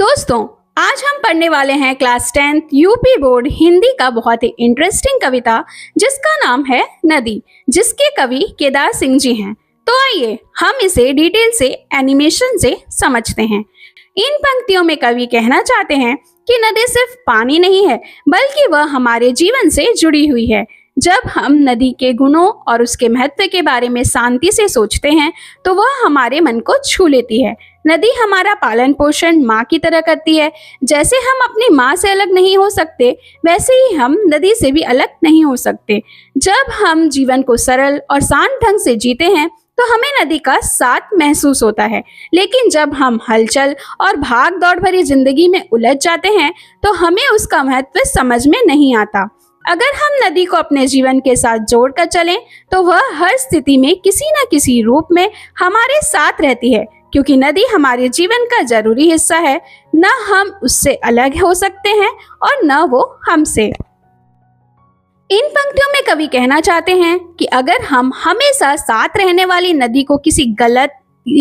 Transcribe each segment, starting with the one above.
दोस्तों, आज हम पढ़ने वाले हैं class 10th UP board Hindi का बहुत ही इंटरेस्टिंग कविता जिसका नाम है नदी, जिसके कवि केदार सिंह जी हैं। तो आइए हम इसे डिटेल से एनिमेशन से समझते हैं। इन पंक्तियों में कवि कहना चाहते हैं कि नदी सिर्फ पानी नहीं है, बल्कि वह हमारे जीवन से जुड़ी हुई है। जब हम नदी के गुणों और उसके महत्व के बारे में शांति से सोचते हैं तो वह हमारे मन को छू लेती है। नदी हमारा पालन पोषण माँ की तरह करती है। जैसे हम अपनी माँ से अलग नहीं हो सकते, वैसे ही हम नदी से भी अलग नहीं हो सकते। जब हम जीवन को सरल और शांत ढंग से जीते हैं तो हमें नदी का साथ महसूस होता है, लेकिन जब हम हलचल और भाग दौड़ भरी जिंदगी में उलझ जाते हैं तो हमें उसका महत्व समझ में नहीं आता। अगर हम नदी को अपने जीवन के साथ जोड़कर चलें तो वह हर स्थिति में किसी न किसी रूप में हमारे साथ रहती है, क्योंकि नदी हमारे जीवन का जरूरी हिस्सा है। न हम उससे अलग हो सकते हैं और न वो हमसे। इन पंक्तियों में कवि कहना चाहते हैं कि अगर हम हमेशा साथ रहने वाली नदी को किसी गलत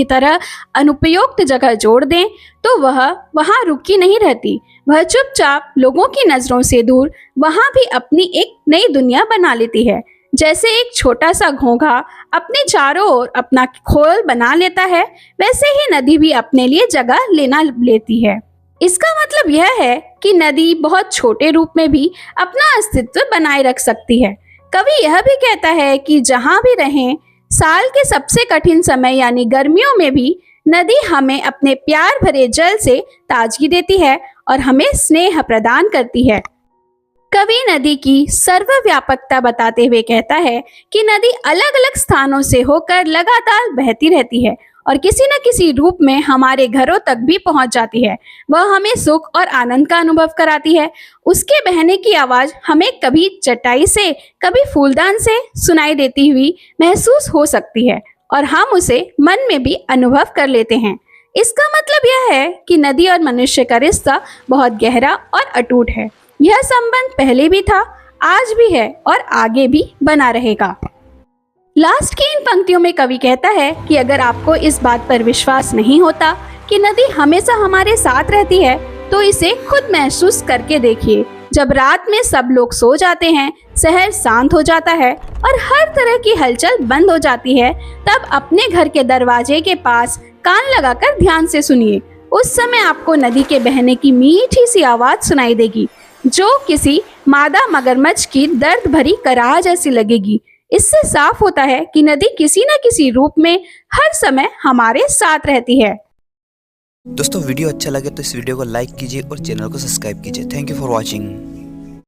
तरह अनुपयुक्त जगह जोड़ दें तो वह वहां रुकी नहीं रहती। वह चुपचाप लोगों की नजरों से दूर वहां भी अपनी एक नई दुनिया बना लेती है। जैसे एक छोटा सा घोंघा अपने चारों ओर अपना खोल बना लेता है, वैसे ही नदी भी अपने लिए जगह लेना लेती है। इसका मतलब यह है कि नदी बहुत छोटे रूप में भी अपना अस्तित्व बनाए रख सकती है। कवि यह भी कहता है कि जहां भी रहें, साल के सबसे कठिन समय यानी गर्मियों में भी नदी हमें अपने प्यार भरे जल से ताजगी देती है और हमें स्नेह प्रदान करती है। कवि नदी की सर्वव्यापकता बताते हुए कहता है कि नदी अलग अलग स्थानों से होकर लगातार बहती रहती है और किसी न किसी रूप में हमारे घरों तक भी पहुंच जाती है। वह हमें सुख और आनंद का अनुभव कराती है। उसके बहने की आवाज हमें कभी चटाई से, कभी फूलदान से सुनाई देती हुई महसूस हो सकती है और हम उसे मन में भी अनुभव कर लेते हैं। इसका मतलब यह है कि नदी और मनुष्य का रिश्ता बहुत गहरा और अटूट है। यह संबंध पहले भी था, आज भी है और आगे भी बना रहेगा। लास्ट की इन पंक्तियों में कवि कहता है कि अगर आपको इस बात पर विश्वास नहीं होता कि नदी हमेशा हमारे साथ रहती है तो इसे खुद महसूस करके देखिए। जब रात में सब लोग सो जाते हैं, शहर शांत हो जाता है और हर तरह की हलचल बंद हो जाती है, तब अपने घर के दरवाजे के पास कान लगाकर ध्यान से सुनिए। उस समय आपको नदी के बहने की मीठी सी आवाज सुनाई देगी, जो किसी मादा मगरमच्छ की दर्द भरी कराह जैसी लगेगी। इससे साफ होता है कि नदी किसी न किसी रूप में हर समय हमारे साथ रहती है। दोस्तों, वीडियो अच्छा लगे तो इस वीडियो को लाइक कीजिए और चैनल को सब्सक्राइब कीजिए। Thank you for watching.